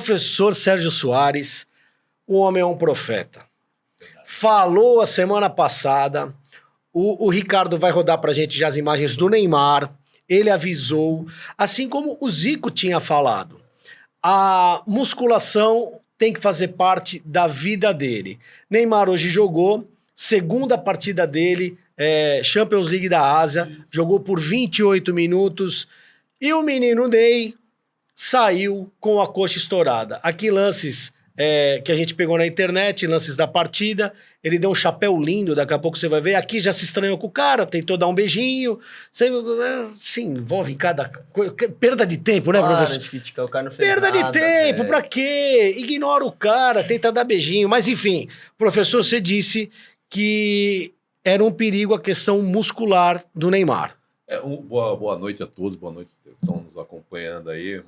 Professor Sérgio Soares, o homem é um profeta. Falou a semana passada, o Ricardo vai rodar pra gente já as imagens do Neymar, ele avisou, assim como o Zico tinha falado, a musculação tem que fazer parte da vida dele. Neymar hoje jogou, segunda partida dele, Champions League da Ásia, jogou por 28 minutos, e o menino Ney saiu com a coxa estourada. Aqui lances que a gente pegou na internet, lances da partida, ele deu um chapéu lindo, daqui a pouco você vai ver, aqui já se estranhou com o cara, tentou dar um beijinho, você se envolve em cada coisa, perda de tempo, né, professor? De criticar o cara, não fez Perda nada, de tempo, velho. pra quê? Ignora o cara, tenta dar beijinho, mas enfim, professor, você disse que era um perigo a questão muscular do Neymar. Boa noite a todos, boa noite que estão nos acompanhando aí.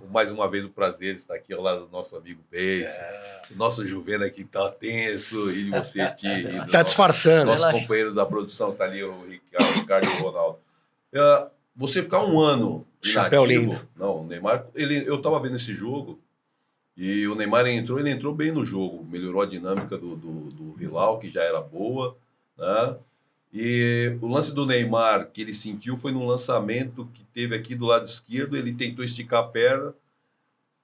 Mais uma vez o prazer de estar aqui ao lado do nosso amigo Pace, o nosso Juvena que tá tenso, e você, Ti, e Tá disfarçando. nossos companheiros da produção, tá ali o Ricardo e o Ronaldo. Você ficar um ano Chapéu inativo, lindo. não, o Neymar, eu tava vendo esse jogo, e o Neymar ele entrou bem no jogo, melhorou a dinâmica do Hilal, que já era boa, né? E o lance do Neymar que ele sentiu foi num lançamento que teve aqui do lado esquerdo, ele tentou esticar a perna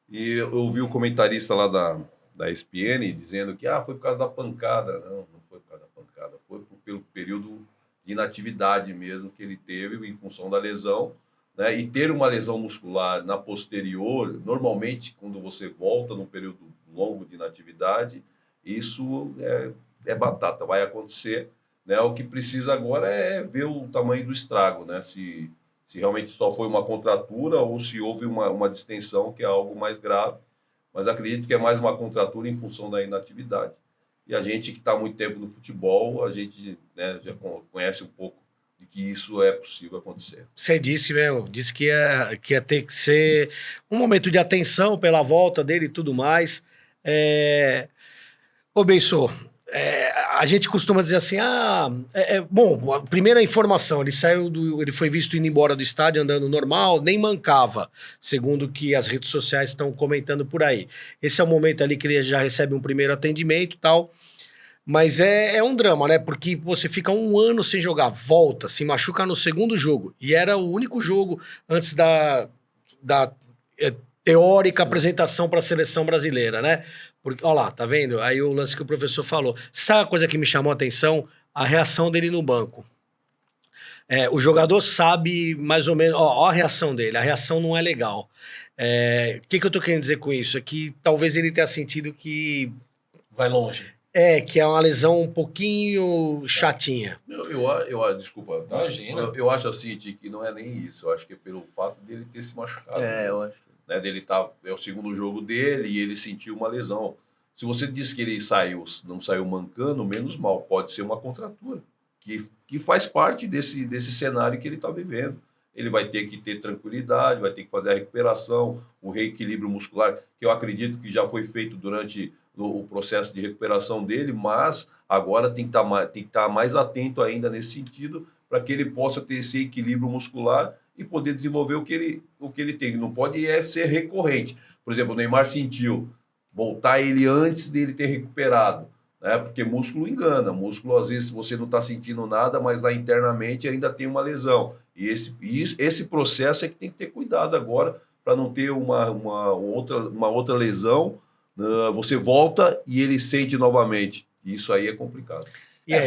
e eu ouvi o comentarista lá da ESPN dizendo que foi por causa da pancada. Não foi por causa da pancada, foi pelo período de inatividade mesmo que ele teve em função da lesão, né? E ter uma lesão muscular na posterior, normalmente quando você volta num período longo de inatividade, isso é batata, vai acontecer. Né, o que precisa agora é ver o tamanho do estrago, né? Se realmente só foi uma contratura ou se houve uma distensão, que é algo mais grave. Mas acredito que é mais uma contratura em função da inatividade. E a gente que está há muito tempo no futebol, a gente, né, já conhece um pouco de que isso é possível acontecer. Você disse mesmo, disse que ia ter que ser um momento de atenção pela volta dele e tudo mais. Ô, Beisô, a gente costuma dizer assim, bom, a primeira informação, ele foi visto indo embora do estádio, andando normal, nem mancava, segundo que as redes sociais estão comentando por aí. Esse é o momento ali que ele já recebe um primeiro atendimento e tal, mas é um drama, né? Porque você fica um ano sem jogar, volta, se machuca no segundo jogo, e era o único jogo antes da teórica apresentação para a seleção brasileira, né? Porque, olha lá, tá vendo? Aí o lance que o professor falou. Sabe a coisa que me chamou a atenção? A reação dele no banco. O jogador sabe mais ou menos... Ó, a reação dele. A reação não é legal. O que eu tô querendo dizer com isso? É que talvez ele tenha sentido que... Vai longe. Que é uma lesão um pouquinho chatinha. Desculpa, tá? Imagina. Eu acho assim, que não é nem isso. Eu acho que é pelo fato dele ter se machucado. Eu acho. Né, é o segundo jogo dele e ele sentiu uma lesão. Se você diz que ele não saiu mancando, menos mal, pode ser uma contratura, que faz parte desse cenário que ele está vivendo. Ele vai ter que ter tranquilidade, vai ter que fazer a recuperação, o reequilíbrio muscular, que eu acredito que já foi feito durante o processo de recuperação dele, mas agora tem que estar mais atento ainda nesse sentido, para que ele possa ter esse equilíbrio muscular e poder desenvolver o que ele tem. Não pode ser recorrente. Por exemplo, o Neymar sentiu, voltar ele antes dele ter recuperado, né? Porque músculo engana. Músculo, às vezes, você não está sentindo nada, mas lá internamente ainda tem uma lesão. E esse processo é que tem que ter cuidado agora, para não ter uma outra lesão. Você volta e ele sente novamente. Isso aí é complicado.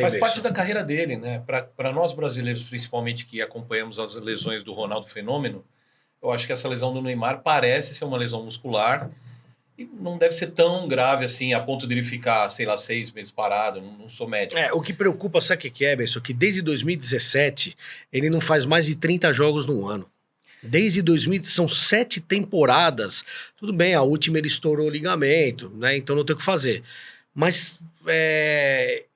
Faz parte da carreira dele, né? Para nós brasileiros, principalmente, que acompanhamos as lesões do Ronaldo Fenômeno, eu acho que essa lesão do Neymar parece ser uma lesão muscular e não deve ser tão grave assim, a ponto de ele ficar, sei lá, 6 meses parado. Não sou médico. O que preocupa, sabe o que é, Besson? Que desde 2017 ele não faz mais de 30 jogos no ano. Desde 2000, são 7 temporadas. Tudo bem, a última ele estourou o ligamento, né? Então não tem o que fazer. Mas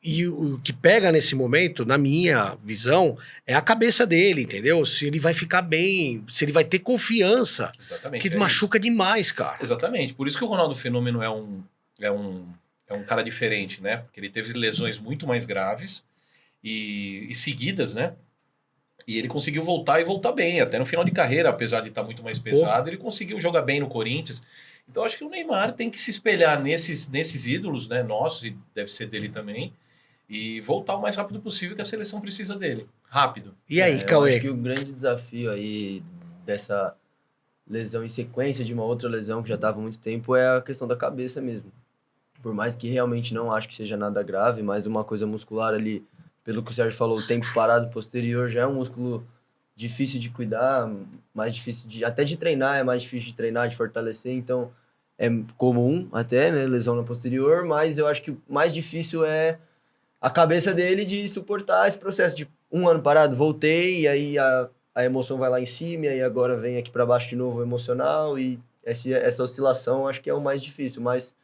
e o que pega nesse momento, na minha visão, é a cabeça dele, entendeu? Se ele vai ficar bem, se ele vai ter confiança. Exatamente. Que machuca demais, cara. Exatamente. Por isso que o Ronaldo Fenômeno é um cara diferente, né? Porque ele teve lesões muito mais graves e seguidas, né? E ele conseguiu voltar e voltar bem, até no final de carreira, apesar de estar muito mais pesado, ele conseguiu jogar bem no Corinthians. Então acho que o Neymar tem que se espelhar nesses ídolos, né, nossos, e deve ser dele também, e voltar o mais rápido possível, que a seleção precisa dele. Rápido. E aí, Eu Cauê? acho que o grande desafio aí dessa lesão em sequência de uma outra lesão que já estava há muito tempo é a questão da cabeça mesmo. Por mais que realmente não acho que seja nada grave, mas uma coisa muscular ali, pelo que o Sérgio falou, o tempo parado posterior já é um músculo difícil de cuidar, mais difícil até de treinar, é mais difícil de treinar, de fortalecer, então é comum até, né, lesão na posterior, mas eu acho que o mais difícil é a cabeça dele de suportar esse processo de um ano parado, voltei, e aí a emoção vai lá em cima, e aí agora vem aqui para baixo de novo o emocional, e essa oscilação acho que é o mais difícil, mas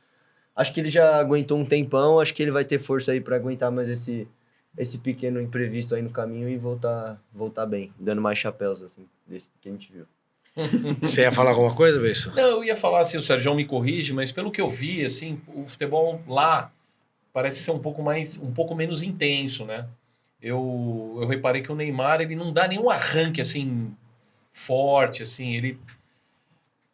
acho que ele já aguentou um tempão, acho que ele vai ter força aí para aguentar mais esse pequeno imprevisto aí no caminho e voltar bem, dando mais chapéus, assim, desse que a gente viu. Você ia falar alguma coisa, Besson? Não, eu ia falar assim, o Sérgio me corrige, mas pelo que eu vi, assim, o futebol lá parece ser um pouco menos intenso, né? Eu reparei que o Neymar, ele não dá nenhum arranque, assim, forte, assim,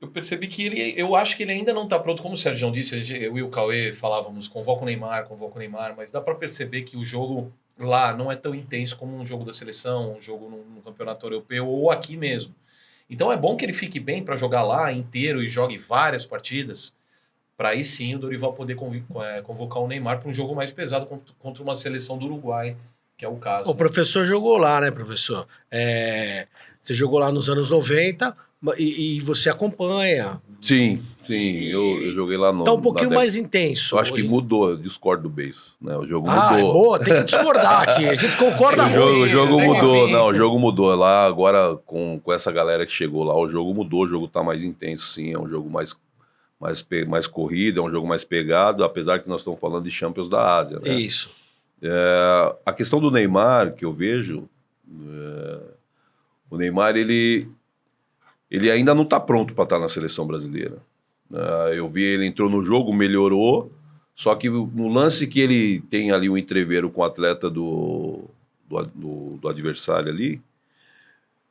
eu percebi que eu acho que ele ainda não está pronto, como o Sérgio disse, eu e o Cauê falávamos, convoca o Neymar, mas dá para perceber que o jogo lá não é tão intenso como um jogo da seleção, um jogo no campeonato europeu ou aqui mesmo. Então é bom que ele fique bem para jogar lá inteiro e jogue várias partidas, para aí sim o Dorival poder convocar o Neymar para um jogo mais pesado contra uma seleção do Uruguai, que é o caso. O professor jogou lá, né, professor? Você jogou lá nos anos 90 e você acompanha. Sim, eu joguei lá no... Tá um pouquinho mais intenso. Eu acho que mudou, eu discordo do Beiço, né? O jogo Ah, mudou. boa, tem que discordar aqui. A gente concorda muito. O jogo tem que mudou, vir. não, o jogo mudou. Lá agora, com essa galera que chegou lá, o jogo mudou, o jogo tá mais intenso, sim, é um jogo mais corrido, é um jogo mais pegado, apesar que nós estamos falando de Champions da Ásia, né? Isso. A questão do Neymar, que eu vejo, o Neymar, ele ainda não está pronto para estar na seleção brasileira. Eu vi, ele entrou no jogo, melhorou, só que no lance que ele tem ali um entreveiro com o atleta do adversário ali,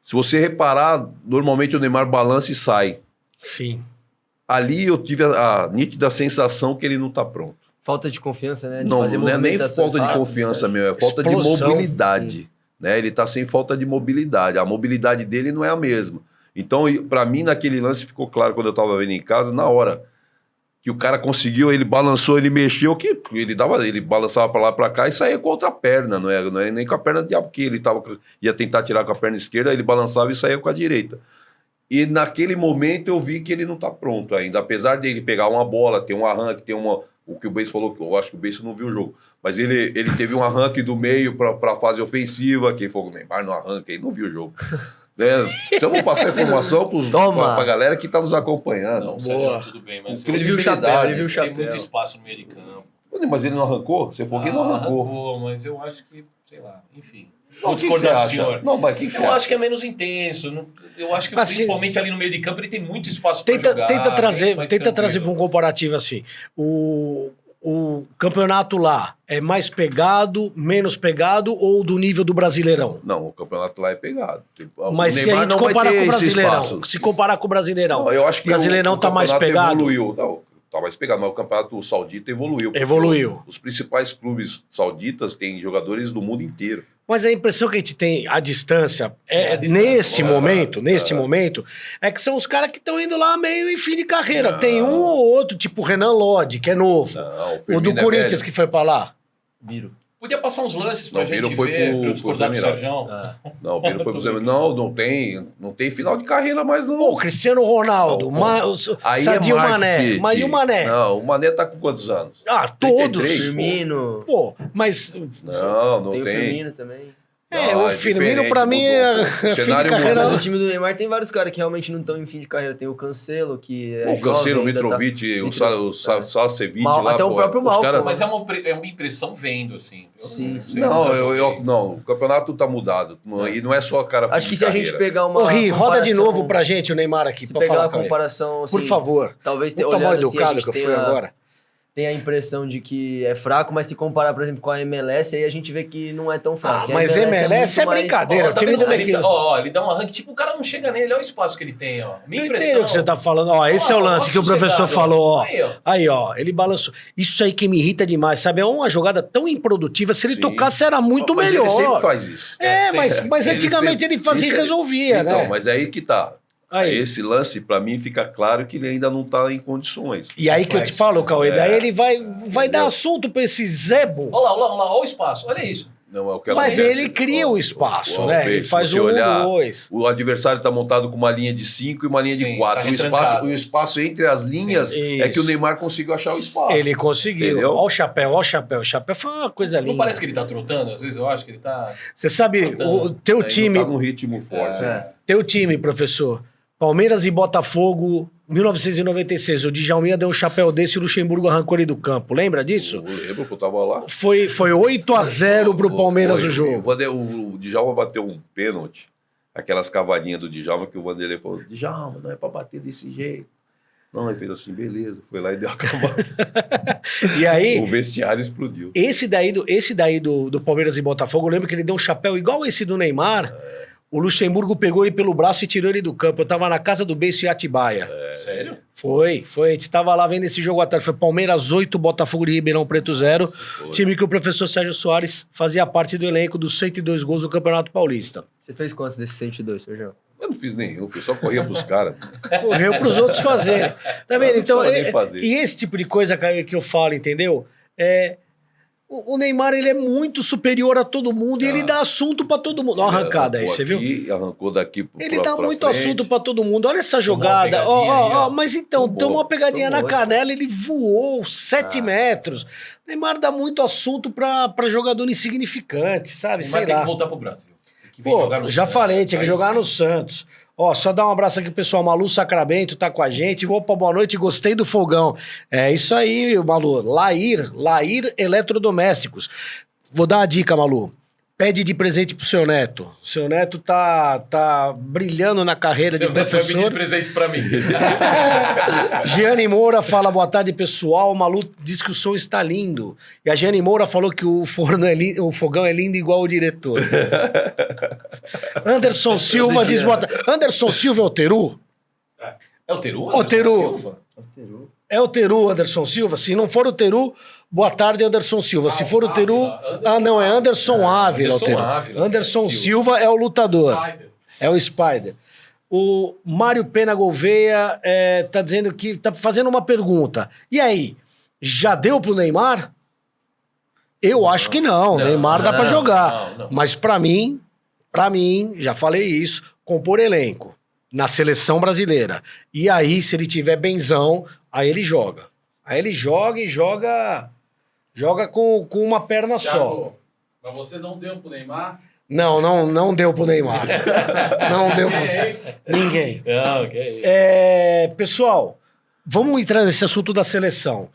se você reparar, normalmente o Neymar balança e sai. Sim. Ali eu tive a nítida sensação que ele não está pronto. Falta de confiança, né? De Não, fazer não é nem movimentações falta de rápidas, confiança, né? meu, é falta de Explosão, mobilidade. Né? Ele tá sem falta de mobilidade. A mobilidade dele não é a mesma. Então, para mim, naquele lance ficou claro quando eu tava vendo em casa, na hora que o cara conseguiu, ele balançou, ele mexeu, que ele balançava para lá para cá e saía com a outra perna, não é nem com a perna diabo, porque ele ia tentar tirar com a perna esquerda, ele balançava e saía com a direita. E naquele momento eu vi que ele não tá pronto ainda, apesar dele pegar uma bola, ter um arranque, o que o Beiço falou, eu acho que o Beiço não viu o jogo, mas ele teve um arranque do meio para a fase ofensiva, que foi o Neymar no arranque, ele não viu o jogo. Se eu vou passar informação para a galera que está nos acompanhando. Não, Boa. Sérgio, tudo bem, mas Ele viu o chapéu, ele viu o tem chapéu. muito espaço no meio de campo. Mas ele não arrancou? Você falou que ele não arrancou. Mas eu acho que, sei lá, enfim. Não, Vou o que discordar você do acha? senhor. Não, mas o que você Eu acha? acho que é menos intenso. Eu acho que Assim, principalmente ali no meio de campo ele tem muito espaço para jogar. Tenta trazer mais para tranquilo. um comparativo assim. O campeonato lá é mais pegado, menos pegado ou do nível do Brasileirão? Não, o campeonato lá é pegado. Mas se a gente comparar com o Brasileirão, se comparar com o Brasileirão, Não, eu acho que o Brasileirão tá mais campeonato pegado? Evoluiu. Não, tá mais pegado, mas o campeonato saudita evoluiu. porque Evoluiu. Os principais clubes sauditas têm jogadores do mundo inteiro. Mas a impressão que a gente tem à distância, À distância, nesse vamos lá. momento, é que são os caras que estão indo lá meio em fim de carreira. Não. Tem um ou outro, tipo o Renan Lodge, que é novo. Não, O do Firmino é Corinthians velho. que foi pra lá. Biro. Podia passar uns lances pra Não, gente Biro foi ver, pro- pra eu discordar do pro Emirados. Sérgio. Ah, Não, o Pedro foi pro Zé. Não tem final de carreira mais, não. Pô, Cristiano Ronaldo, Não, Aí Sadio é Mané. marketing. Mas e o Mané? Não, o Mané tá com quantos anos? Ah, todos. 33. Firmino. Pô, mas... Não Tem o tem. Firmino também. Não, o Firmino diferente, pra mim mudou, é pô. O fim de cenário carreira. mudou. Mas o time do Neymar tem vários caras que realmente não estão em fim de carreira. Tem o Cancelo, que é O Cancelo, o jovem, ainda tá- Mitrovic, Mitro- o Sacevic Mal- lá. até o pô, próprio os Malcom, caras- Mas é uma impressão vendo, assim. Eu Sim. não sei, Não, nunca joguei. não, o campeonato tá mudado. E não é só cara Acho fim que de se a gente carreira. pegar uma Ô, Ri, roda de comparação- novo pra gente o Neymar aqui, Se pra pegar falar, uma Cauê. comparação, assim, Por favor. talvez Puta mal olhando assim, a educado gente que eu fui tenha agora. tem a impressão de que é fraco, mas se comparar, por exemplo, com a MLS, aí a gente vê que não é tão fraco. Que a Mas MLS é muito mais- brincadeira. Ó, O time do ele, Mequinho. ele dá um arranque, tipo, o cara não chega nele, olha o espaço que ele tem, ó. Minha Eu impressão. entendo o que você tá falando. Ó, esse é o Ó, lance ó, que o professor sossegado, falou, ó. Aí, ó. Aí, ó, ele balançou. Isso aí que me irrita demais, sabe? É uma jogada tão improdutiva. Se ele Sim. tocasse, era muito Mas melhor. ele sempre faz isso. É, mas Ele antigamente sempre- ele fazia e isso- resolvia, então, né? mas aí que tá. Aí. Esse lance, pra mim, fica claro que ele ainda não tá em condições. E aí que eu te falo, Cauê, daí ele vai dar Entendeu? assunto pra esse Zebo. Olha lá, olha o espaço, olha isso. Não é o que Mas acontece. ele cria o espaço, Ó, né? Bey, Ele se faz você um, olhar, dois. O adversário está montado com uma linha de 5 e uma linha Sim, de 4. tá O espaço entre as linhas Sim, é que o isso. Neymar conseguiu achar o espaço. Ele conseguiu. Entendeu? Olha o chapéu, olha o chapéu. O chapéu foi uma coisa Não linda. parece que ele tá trotando? Às vezes eu acho que ele tá... Você sabe, o teu Ainda time, tá num ritmo forte. né? teu time, professor, Palmeiras e Botafogo, 1996. O Djalminha deu um chapéu desse e o Luxemburgo arrancou ele do campo. Lembra disso? Eu lembro que eu tava lá. Foi 8-0 pro Palmeiras o jogo. O Djalma bateu um pênalti, aquelas cavadinhas do Djalma, que o Vanderlei falou: Djalma, não é pra bater desse jeito. Não, ele fez assim, beleza. Foi lá e deu a cavada. E aí, O vestiário explodiu. esse daí do Palmeiras e Botafogo, eu lembro que ele deu um chapéu igual esse do Neymar. O Luxemburgo pegou ele pelo braço e tirou ele do campo. Eu tava na casa do Beiço em Atibaia. Sério? Foi. A gente tava lá vendo esse jogo à tarde. Foi Palmeiras 8, Botafogo de Ribeirão Preto 0. Time que o professor Sérgio Soares fazia parte do elenco dos 102 gols do Campeonato Paulista. Você fez quantos desses 102, Sérgio? Eu não fiz nenhum, eu só corria pros caras. Correu pros outros fazerem. Tá vendo? Não Então, precisava nem fazer. e esse tipo de coisa que eu falo, entendeu? O Neymar, ele é muito superior a todo mundo e ele dá assunto pra todo mundo. Olha a arrancada aí, você viu? Arrancou daqui Ele pra dá muito frente. assunto pra todo mundo. Olha essa Tomou uma jogada. Ó, pegadinha aí, ó. mas então, tomou uma pegadinha na tomou. canela, ele voou 7 metros. Neymar dá muito assunto pra jogador insignificante, sabe? Mas Sei tem lá. que voltar pro Brasil. Tem que vir Pô, jogar no já Santos. falei, tinha que Aí jogar sim. no Santos. Ó, só dar um abraço aqui pro pessoal. Malu Sacramento tá com a gente. Opa, boa noite, gostei do fogão. É isso aí, Malu. Lair Eletrodomésticos. Vou dar uma dica, Malu. Pede de presente pro seu neto. Seu neto tá brilhando na carreira Seu de neto vai pedir professor. presente pra mim. Giane Moura fala, boa tarde, pessoal. O Malu diz que o som está lindo. E a Giane Moura falou que o forno o fogão é lindo igual o diretor. Anderson Silva diz, boa tarde. Anderson Silva é o Teru? É o Teru? Ô, Teru. Silva? É o Teru, Anderson Silva? Se não for o Teru, boa tarde, Anderson Silva. Se for o Teru... não, é Anderson Ávila o Anderson Teru. Ávila, Anderson Silva. Silva é o lutador. É o Spider. O Mário Pena Gouveia tá dizendo que... Tá fazendo uma pergunta. E aí, já deu pro Neymar? Eu acho que não. Neymar dá pra jogar. não. Mas pra mim, já falei isso, compor elenco na seleção brasileira. E aí, se ele tiver benzão, aí ele joga. Aí ele joga e joga com uma perna só. Thiago, mas você não deu pro Neymar? Não deu pro Neymar. Não deu pro ninguém. Não, que é isso. Pessoal, vamos entrar nesse assunto da seleção.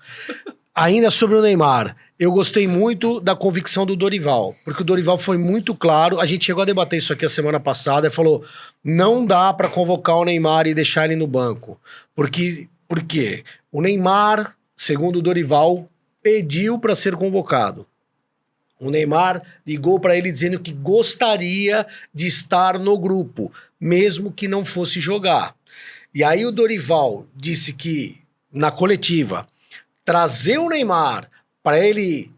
Ainda sobre o Neymar, eu gostei muito da convicção do Dorival, porque o Dorival foi muito claro, a gente chegou a debater isso aqui a semana passada, e falou, não dá pra convocar o Neymar e deixar ele no banco. Por quê? O Neymar, segundo o Dorival, pediu pra ser convocado. O Neymar ligou pra ele dizendo que gostaria de estar no grupo, mesmo que não fosse jogar. E aí o Dorival disse que, na coletiva, trazer o Neymar para ele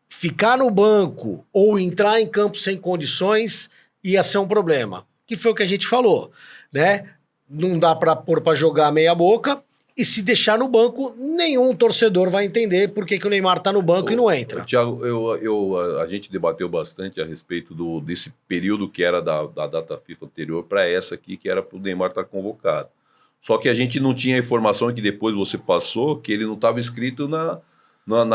ficar no banco ou entrar em campo sem condições ia ser um problema. Que foi o que a gente falou, né? Não dá para pôr para jogar meia boca e se deixar no banco, nenhum torcedor vai entender por que o Neymar tá no banco e não entra. Thiago, a gente debateu bastante a respeito desse período que era da data FIFA anterior para essa aqui, que era para o Neymar estar convocado. Só que a gente não tinha a informação que depois você passou, que ele não estava inscrito na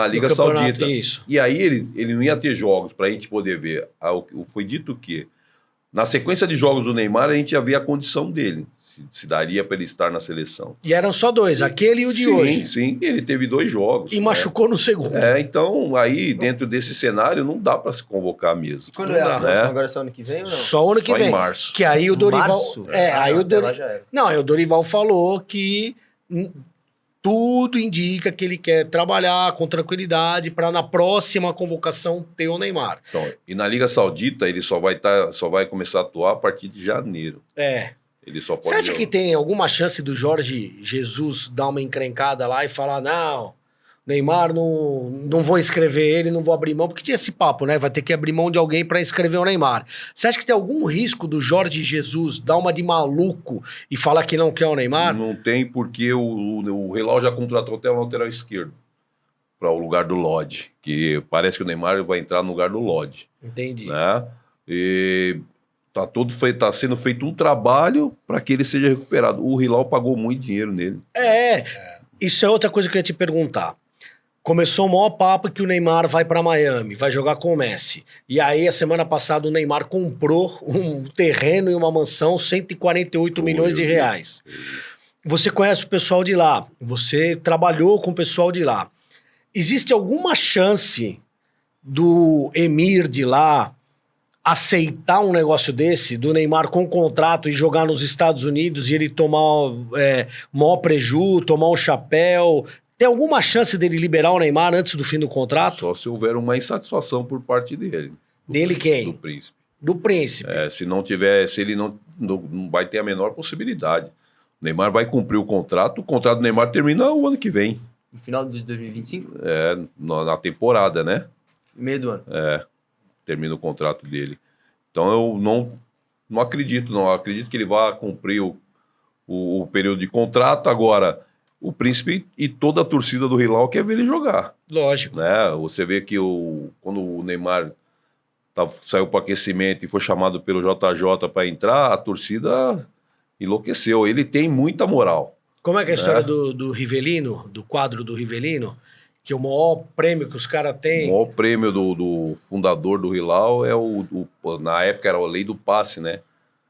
Liga Saudita. Isso. E aí ele não ia ter jogos para a gente poder ver. Foi dito que, na sequência de jogos do Neymar, a gente ia ver a condição dele, se daria para ele estar na seleção. E eram só dois, aquele e o de hoje. Sim, ele teve 2 jogos. E machucou no segundo. Então, aí, dentro desse cenário, não dá para se convocar mesmo. Quando Não é a dá, próxima? né? Agora é só ano que vem ou não? Só o ano que Só vem. em março. Que aí o Dorival... Março? aí o até lá Dorival... já era. Não, aí o Dorival falou que tudo indica que ele quer trabalhar com tranquilidade para na próxima convocação ter o Neymar. Então, e na Liga Saudita ele só vai começar a atuar a partir de janeiro. Ele só pode Você acha que tem alguma chance do Jorge Jesus dar uma encrencada lá e falar, não, Neymar, não vou inscrever ele, não vou abrir mão, porque tinha esse papo, né? Vai ter que abrir mão de alguém para inscrever o Neymar. Você acha que tem algum risco do Jorge Jesus dar uma de maluco e falar que não quer o Neymar? Não tem, porque o Hilal já contratou até o lateral esquerdo para o lugar do Lodge, que parece que o Neymar vai entrar no lugar do Lodge. Entendi. Né? E tá sendo feito um trabalho para que ele seja recuperado. O Hilal pagou muito dinheiro nele. Isso é outra coisa que eu ia te perguntar. Começou o maior papo que o Neymar vai para Miami, vai jogar com o Messi. E aí, a semana passada, o Neymar comprou um terreno e uma mansão, 148 milhões de reais. Você conhece o pessoal de lá, você trabalhou com o pessoal de lá. Existe alguma chance do Emir de lá aceitar um negócio desse, do Neymar com contrato e jogar nos Estados Unidos e ele tomar maior preju, tomar um chapéu? Tem alguma chance dele liberar o Neymar antes do fim do contrato? Só se houver uma insatisfação por parte dele. Dele quem? Do Príncipe. Do Príncipe. Se ele não vai ter a menor possibilidade. O Neymar vai cumprir o contrato do Neymar termina o ano que vem. No final de 2025? Na temporada, né? Meio do ano. Termina o contrato dele. Então eu não acredito, não. Eu acredito que ele vai cumprir o período de contrato. Agora, o Príncipe e toda a torcida do Hilal quer ver ele jogar. Lógico. Né? Você vê que quando o Neymar saiu para o aquecimento e foi chamado pelo JJ para entrar, a torcida enlouqueceu. Ele tem muita moral. Como é que é a história do Rivelino, do quadro do Rivelino? Que o maior prêmio que os caras têm... O maior prêmio do fundador do Hilal é na época era a lei do passe, né?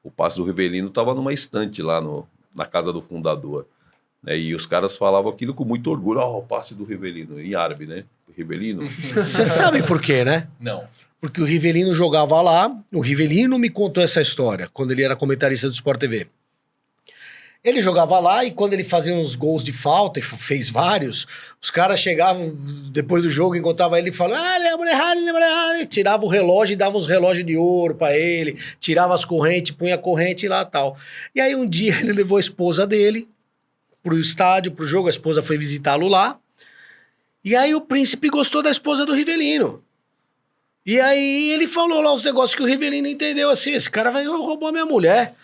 O passe do Rivelino estava numa estante lá na casa do fundador. Né? E os caras falavam aquilo com muito orgulho. O passe do Rivelino, em árabe, né? O Rivelino. Você sabe por quê, né? Não. Porque o Rivelino jogava lá, o Rivelino me contou essa história, quando ele era comentarista do Sport TV. Ele jogava lá e quando ele fazia uns gols de falta, e fez vários, os caras chegavam depois do jogo, encontravam ele e falavam, tirava o relógio e dava uns relógios de ouro pra ele, tirava as correntes, punha a corrente lá e tal. E aí um dia ele levou a esposa dele pro estádio, pro jogo, a esposa foi visitá-lo lá, e aí o Príncipe gostou da esposa do Rivelino. E aí ele falou lá os negócios que o Rivelino entendeu assim, esse cara vai roubar minha mulher.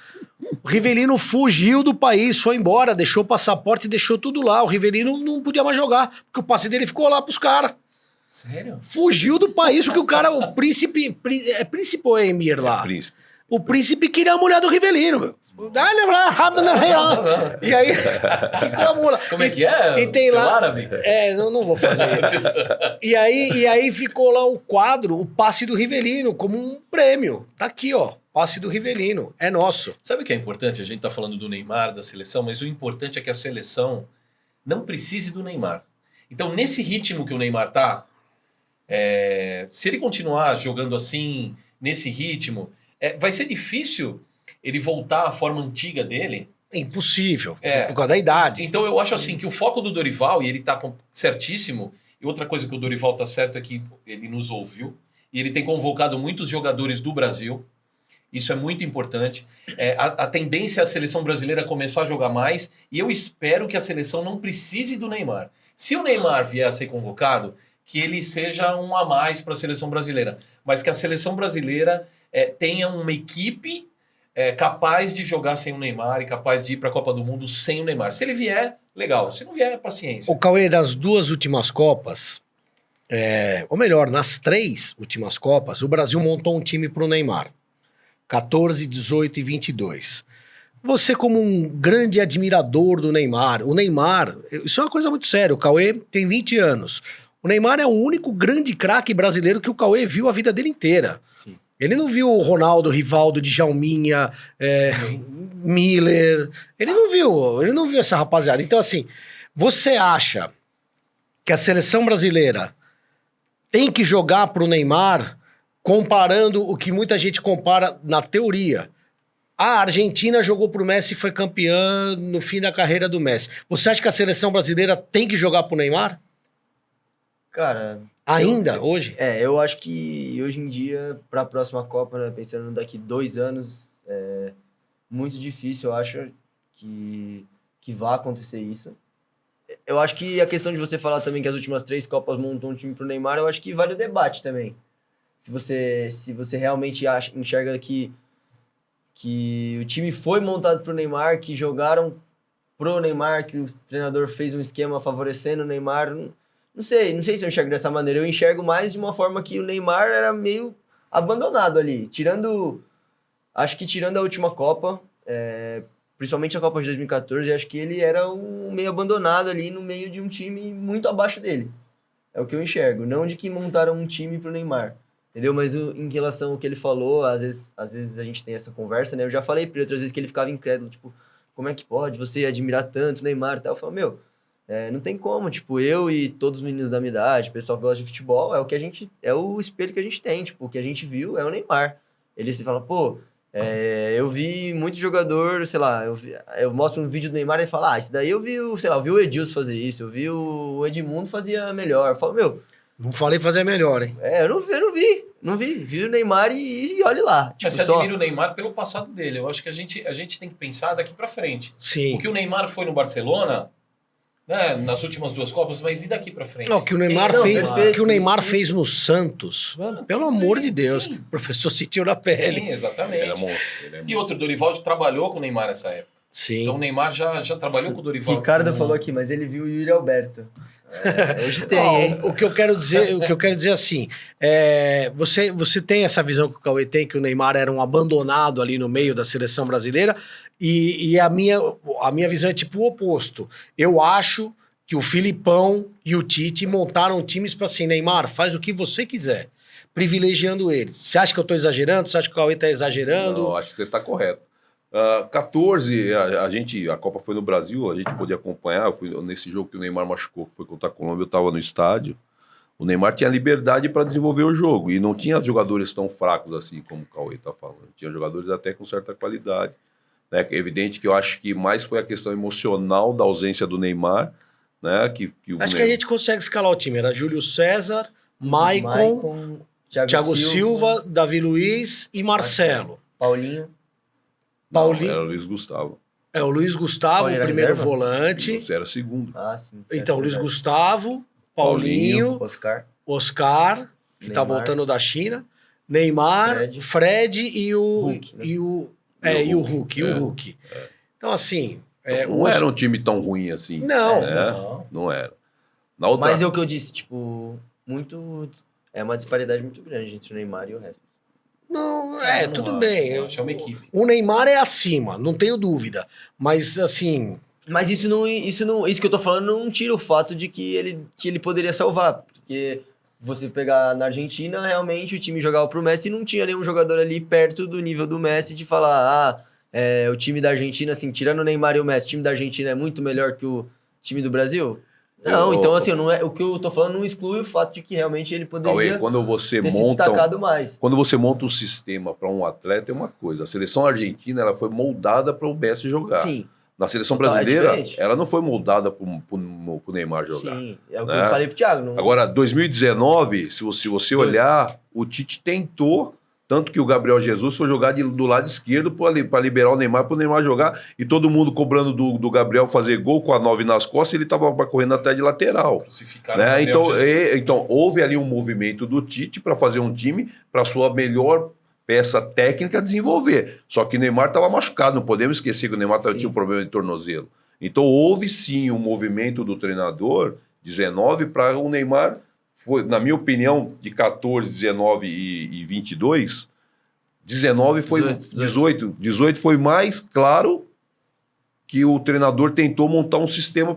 O Rivelino fugiu do país, foi embora, deixou o passaporte e deixou tudo lá. O Rivelino não podia mais jogar, porque o passe dele ficou lá pros caras. Sério? Fugiu do país, porque o Príncipe... É Príncipe ou é Emir lá? Príncipe. O Príncipe queria a mulher do Rivelino, meu. E aí ficou a mula. Como é que é? E tem Seu lá... árabe? Não vou fazer. E aí ficou lá o quadro, o passe do Rivelino, como um prêmio. Tá aqui, ó. Passe do Rivelino. É nosso. Sabe o que é importante? A gente tá falando do Neymar, da seleção, mas o importante é que a seleção não precise do Neymar. Então, nesse ritmo que o Neymar tá, se ele continuar jogando assim, nesse ritmo, vai ser difícil ele voltar à forma antiga dele. É impossível, por causa da idade. Então eu acho assim que o foco do Dorival, e ele tá certíssimo, e outra coisa que o Dorival tá certo é que ele nos ouviu, e ele tem convocado muitos jogadores do Brasil, isso é muito importante. A tendência é a seleção brasileira começar a jogar mais, e eu espero que a seleção não precise do Neymar. Se o Neymar vier a ser convocado, que ele seja um a mais para a seleção brasileira, mas que a seleção brasileira tenha uma equipe capaz de jogar sem o Neymar e capaz de ir para a Copa do Mundo sem o Neymar. Se ele vier, legal. Se não vier, paciência. O Cauê, nas duas últimas Copas, ou melhor, nas 3 últimas Copas, o Brasil montou um time pro Neymar. 14, 18 e 22. Você como um grande admirador do Neymar, o Neymar, isso é uma coisa muito séria, o Cauê tem 20 anos. O Neymar é o único grande craque brasileiro que o Cauê viu a vida dele inteira. Sim. Ele não viu o Ronaldo, Rivaldo, Djalminha, Miller. Ele não viu essa rapaziada. Então, assim, você acha que a seleção brasileira tem que jogar pro Neymar comparando o que muita gente compara na teoria? a Argentina jogou pro Messi e foi campeã no fim da carreira do Messi. Você acha que a seleção brasileira tem que jogar pro Neymar? Cara, Ainda, hoje? eu acho que hoje em dia, para a próxima Copa, né, pensando daqui 2 anos, é muito difícil, eu acho, que vá acontecer isso. Eu acho que a questão de você falar também que as últimas 3 Copas montou um time pro Neymar, eu acho que vale o debate também. Se você realmente enxerga que o time foi montado pro Neymar, que jogaram pro Neymar, que o treinador fez um esquema favorecendo o Neymar, não sei se eu enxergo dessa maneira. Eu enxergo mais de uma forma que o Neymar era meio abandonado ali. Acho que tirando a última Copa, principalmente a Copa de 2014, acho que ele era meio abandonado ali no meio de um time muito abaixo dele. É o que eu enxergo. Não de que montaram um time pro Neymar. Entendeu? Mas em relação ao que ele falou, às vezes a gente tem essa conversa, né? Eu já falei pra ele outras vezes que ele ficava incrédulo, tipo, como é que pode você admirar tanto o Neymar e tal? Eu falo, não tem como, tipo, eu e todos os meninos da minha idade, o pessoal que gosta de futebol, é o espelho que a gente tem, tipo, o que a gente viu é o Neymar. Ele se fala, eu vi muito jogador, sei lá, eu mostro um vídeo do Neymar e ele fala, esse daí eu vi o Edilson fazer isso, eu vi o Edmundo fazia melhor. Eu falo, Não falei fazer melhor, hein? eu não vi o Neymar e olhe lá. Tipo, Você admira o Neymar pelo passado dele. Eu acho que a gente tem que pensar daqui pra frente. Sim. O que o Neymar foi no Barcelona, né, nas últimas 2 Copas, mas e daqui pra frente? Não, o que o Neymar, fez no Santos, pelo amor de Deus, Sim. o professor sentiu na pele. Sim, exatamente. Ele é monstro. E outro, Dorival trabalhou com o Neymar nessa época. Sim. Então o Neymar já trabalhou com o Dorival. Ricardo falou aqui, mas ele viu o Yuri Alberto. Hoje tem, hein? O que eu quero dizer assim, você tem essa visão que o Cauê tem, que o Neymar era um abandonado ali no meio da seleção brasileira, e a minha visão é tipo o oposto. Eu acho que o Filipão e o Tite montaram times para assim, Neymar, faz o que você quiser, privilegiando eles. Você acha que eu tô exagerando? Você acha que o Cauê tá exagerando? Não, acho que você está correto. 14, a Copa foi no Brasil, a gente podia acompanhar. Eu fui nesse jogo que o Neymar machucou, que foi contra a Colômbia, eu estava no estádio. O Neymar tinha liberdade para desenvolver o jogo e não tinha jogadores tão fracos assim como o Cauê está falando. Tinha jogadores até com certa qualidade. Né? É evidente que eu acho que mais foi a questão emocional da ausência do Neymar. Né? Acho que a gente consegue escalar o time. Era Júlio César, Maicon, Thiago Silva, Davi Luiz e Marcelo. Paulinho. Era o Luiz Gustavo. O Luiz Gustavo, o primeiro volante. Você era segundo. Sim. Então, Luiz Gustavo, Paulinho, Oscar, que tá voltando da China, Neymar, Fred e o Hulk, né? e o Hulk. Então, assim... Não era um time tão ruim assim. Não era. Mas é o que eu disse, tipo, é uma disparidade muito grande entre o Neymar e o resto. Não, tudo acho, bem. acho, é uma equipe. O Neymar é acima, não tenho dúvida. Mas, assim... Mas isso que eu tô falando não tira o fato de que ele poderia salvar. Porque você pegar na Argentina, realmente o time jogava pro Messi e não tinha nenhum jogador ali perto do nível do Messi de falar, o time da Argentina, assim, tirando o Neymar e o Messi, o time da Argentina é muito melhor que o time do Brasil? Não, então assim, o que eu tô falando não exclui o fato de que realmente ele poderia se destacado mais. Quando você monta um sistema para um atleta é uma coisa. A seleção argentina ela foi moldada para o Messi jogar. Sim. Na seleção brasileira, ela não foi moldada para o Neymar jogar. Sim, é o que eu falei pro Thiago. Agora, 2019, se você olhar, o Tite tentou, tanto que o Gabriel Jesus foi jogar do lado esquerdo para liberar o Neymar, para o Neymar jogar, e todo mundo cobrando do Gabriel fazer gol com a 9 nas costas, e ele estava correndo até de lateral. Né? Então, houve ali um movimento do Tite para fazer um time para sua melhor peça técnica desenvolver. Só que o Neymar estava machucado, não podemos esquecer que o Neymar tinha um problema de tornozelo. Então, houve sim um movimento do treinador, 19, para o Neymar... na minha opinião, de 14, 19 e 22, 19 foi 18 foi mais claro que o treinador tentou montar um sistema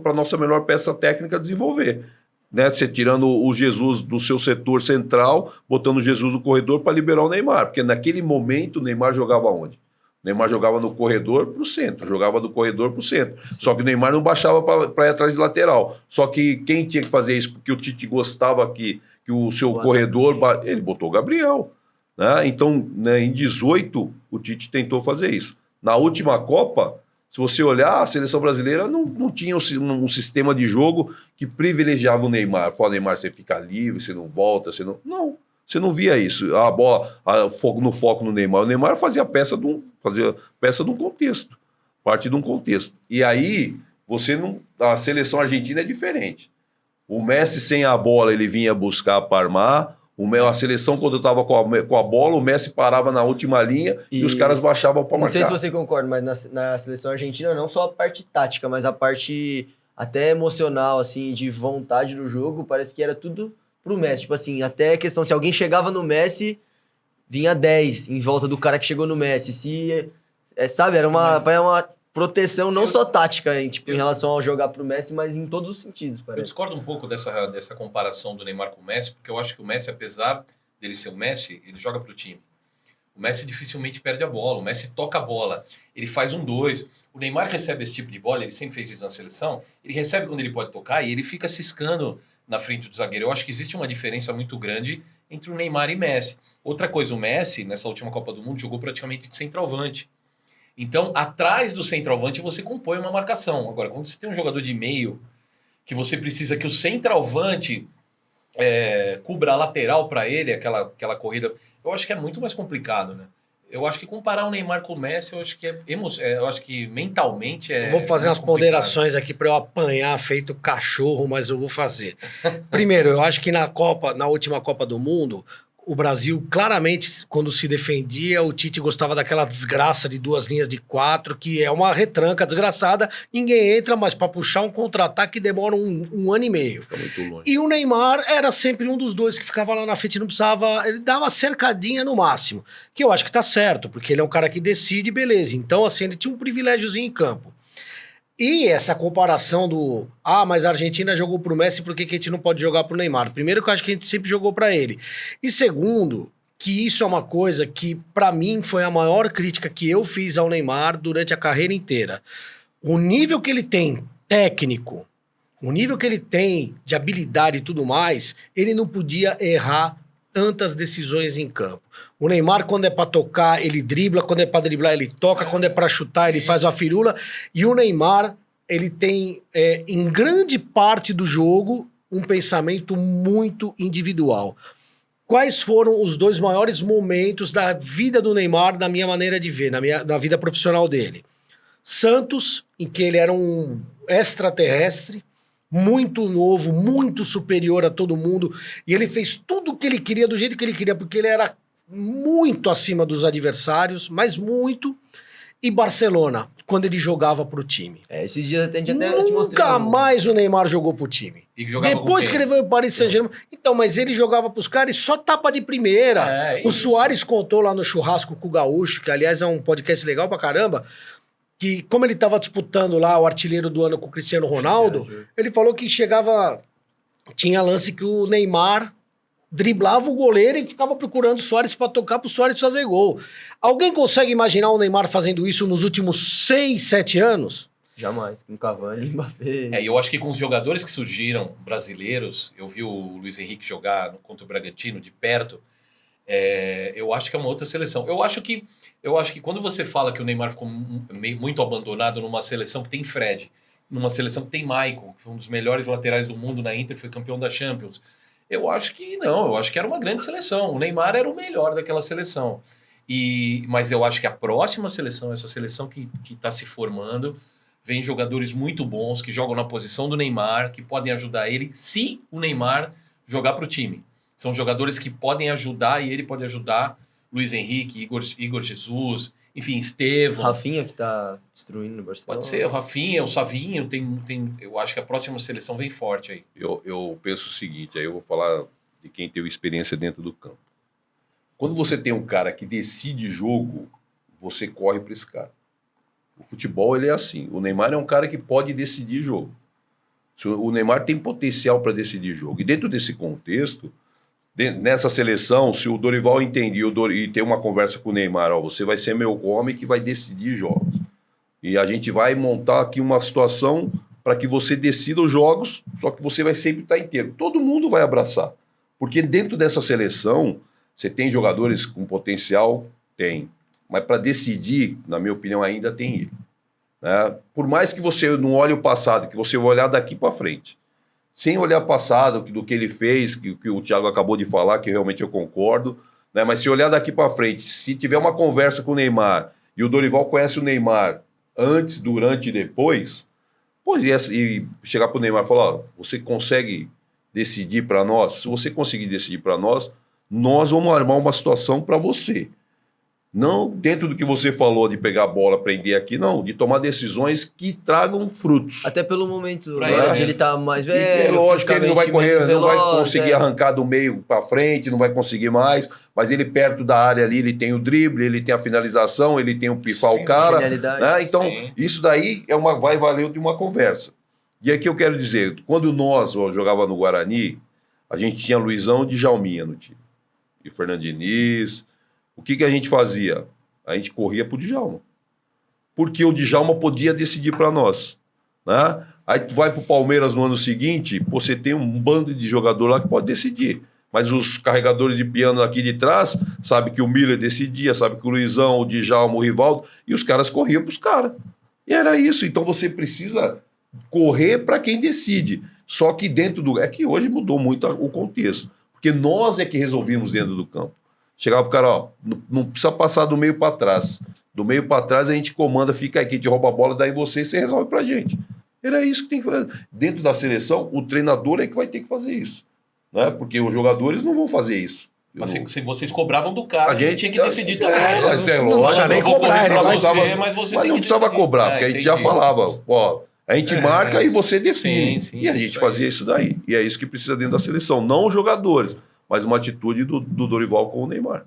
para a nossa melhor peça técnica desenvolver. Né? Você tirando o Jesus do seu setor central, botando o Jesus no corredor para liberar o Neymar. Porque naquele momento o Neymar jogava onde? O Neymar jogava no corredor para o centro, jogava do corredor para o centro. Só que o Neymar não baixava para ir atrás de lateral. Só que quem tinha que fazer isso, porque o Tite gostava que o seu corredor... Ele botou o Gabriel. né? Então, né, em 18, o Tite tentou fazer isso. Na última Copa, se você olhar, a seleção brasileira não tinha um sistema de jogo que privilegiava o Neymar. Fala, Neymar, você fica livre, você não volta, você não... Não, você não via isso. A bola, foco no Neymar. O Neymar fazia peça de um contexto, parte de um contexto. E aí, a seleção argentina é diferente. O Messi sem a bola, ele vinha buscar para armar. A seleção, quando estava com a bola, o Messi parava na última linha e os caras baixavam para marcar. Não sei se você concorda, mas na seleção argentina, não só a parte tática, mas a parte até emocional, assim, de vontade do jogo, parece que era tudo pro Messi. Tipo assim, até a questão, se alguém chegava no Messi, vinha 10 em volta do cara que chegou no Messi. Sabe, era uma proteção não só tática em relação ao jogar pro Messi, mas em todos os sentidos, parece. Eu discordo um pouco dessa comparação do Neymar com o Messi, porque eu acho que o Messi, apesar dele ser o Messi, ele joga pro time. O Messi dificilmente perde a bola, o Messi toca a bola, ele faz 1-2. O Neymar recebe esse tipo de bola, ele sempre fez isso na seleção, ele recebe quando ele pode tocar e ele fica ciscando na frente do zagueiro. Eu acho que existe uma diferença muito grande entre o Neymar e Messi. Outra coisa, o Messi, nessa última Copa do Mundo, jogou praticamente de centroavante. Então, atrás do centroavante, você compõe uma marcação. Agora, quando você tem um jogador de meio, que você precisa que o centroavante cubra a lateral para ele, aquela corrida, eu acho que é muito mais complicado, né? Eu acho que comparar o Neymar com o Messi, eu acho que eu acho que mentalmente Eu vou fazer umas ponderações aqui para eu apanhar feito cachorro, mas eu vou fazer. Primeiro, eu acho que na última Copa do Mundo, o Brasil, claramente, quando se defendia, o Tite gostava daquela desgraça de 2 linhas de 4, que é uma retranca desgraçada, ninguém entra, mas para puxar um contra-ataque demora um ano e meio. Fica muito longe. E o Neymar era sempre um dos dois que ficava lá na frente, não precisava... Ele dava cercadinha no máximo, que eu acho que tá certo, porque ele é um cara que decide, beleza. Então, assim, ele tinha um privilégiozinho em campo. E essa comparação do... mas a Argentina jogou pro Messi, por que a gente não pode jogar pro Neymar? Primeiro que eu acho que a gente sempre jogou para ele. E segundo, que isso é uma coisa que, para mim, foi a maior crítica que eu fiz ao Neymar durante a carreira inteira. O nível que ele tem técnico, o nível que ele tem de habilidade e tudo mais, ele não podia errar tantas decisões em campo. O Neymar, quando é pra tocar, ele dribla, quando é pra driblar, ele toca, quando é pra chutar, ele faz uma firula. E o Neymar, ele tem, em grande parte do jogo, um pensamento muito individual. Quais foram os 2 maiores momentos da vida do Neymar, na minha maneira de ver, na vida profissional dele? Santos, em que ele era um extraterrestre, muito novo, muito superior a todo mundo, e ele fez tudo o que ele queria, do jeito que ele queria, porque ele era muito acima dos adversários, mas muito. E Barcelona, quando ele jogava pro time. Esses dias até te mostrei. Nunca mais o Neymar jogou pro time. Depois que ele veio para o Paris Saint-Germain. Então, mas ele jogava pros caras e só tapa de primeira. O Suárez contou lá no Churrasco com o Gaúcho, que aliás é um podcast legal pra caramba, que como ele estava disputando lá o artilheiro do ano com o Cristiano Ronaldo, ele falou que tinha lance que o Neymar driblava o goleiro e ficava procurando o Suárez para tocar pro Suárez fazer gol. Alguém consegue imaginar o Neymar fazendo isso nos últimos 6, 7 anos? Jamais, com Cavani, Mbappé. Eu acho que com os jogadores que surgiram, brasileiros, eu vi o Luiz Henrique jogar contra o Bragantino de perto, eu acho que é uma outra seleção. Eu acho que quando você fala que o Neymar ficou muito abandonado numa seleção que tem Fred, numa seleção que tem Maicon, que foi um dos melhores laterais do mundo na Inter, foi campeão da Champions, eu acho que não, eu acho que era uma grande seleção. O Neymar era o melhor daquela seleção. Mas eu acho que a próxima seleção, essa seleção que está se formando, vem jogadores muito bons, que jogam na posição do Neymar, que podem ajudar ele, se o Neymar jogar para o time. São jogadores que podem ajudar e ele pode ajudar. Luiz Henrique, Igor Jesus, enfim, Estevão. Rafinha que tá destruindo no Barcelona. Pode ser, o Rafinha, o Savinho, eu acho que a próxima seleção vem forte aí. Eu penso o seguinte, aí eu vou falar de quem teve experiência dentro do campo. Quando você tem um cara que decide jogo, você corre para esse cara. O futebol, ele é assim. O Neymar é um cara que pode decidir jogo. O Neymar tem potencial para decidir jogo. E dentro desse contexto, nessa seleção, se o Dorival entender e ter uma conversa com o Neymar, você vai ser meu homem que vai decidir jogos. E a gente vai montar aqui uma situação para que você decida os jogos, só que você vai sempre estar inteiro. Todo mundo vai abraçar. Porque dentro dessa seleção, Você tem jogadores com potencial? Tem. Mas para decidir, na minha opinião, ainda tem ele. Né? Por mais que você não olhe o passado, que você vai olhar daqui para frente. Sem olhar o passado, do que ele fez, que o Thiago acabou de falar, que realmente eu concordo, né? Mas se olhar daqui para frente, se tiver uma conversa com o Neymar, e o Dorival conhece o Neymar antes, durante e depois, pô, e chegar para o Neymar e falar, ó, você consegue decidir para nós? Se você conseguir decidir para nós vamos armar uma situação para você. Não dentro do que você falou de pegar a bola, prender aqui, não. De tomar decisões que tragam frutos. Até pelo momento, Pra né, ele, de ele tá mais E é velho, lógico que ele não vai correr, fisicamente não vai veloz, conseguir arrancar do meio para frente, não vai conseguir mais, mas ele perto da área ali, ele tem o drible, ele tem a finalização, ele tem o pifar o cara, genialidade. né? Então, Sim. isso daí vai valer de uma conversa. E aqui eu quero dizer, quando nós jogava no Guarani, a gente tinha Luizão e Djalminha no time. E Fernando Diniz. O que a gente fazia? A gente corria pro Djalma. Porque o Djalma podia decidir para nós. Né? Aí tu vai pro Palmeiras no ano seguinte, pô, você tem um bando de jogador lá que pode decidir. Mas os carregadores de piano aqui de trás, sabe que o Miller decidia, sabe que o Luizão, o Djalma, o Rivaldo, e os caras corriam pros caras. E era isso. Então você precisa correr para quem decide. Só que dentro do... É que hoje mudou muito o contexto. Porque nós é que resolvimos dentro do campo. Chegava pro cara, ó, não precisa passar do meio para trás. Do meio para trás a gente comanda, fica aqui, a gente rouba a bola, dá em você e você resolve pra gente. Era isso que tem que fazer. Dentro da seleção, o treinador é que vai ter que fazer isso. Né? Porque os jogadores não vão fazer isso. Mas se vocês cobravam do cara, A ele gente tinha que decidir também. mas é Não lógico. precisa nem Eu vou cobrar, correr ele pra vai você, mas você tem não que precisava decidir. cobrar, porque a gente já entendi. falava, ó, a gente marca e você define. Sim, e a isso gente aí. fazia isso daí. E é isso que precisa dentro da seleção. Não os jogadores, mas uma atitude do Dorival com o Neymar.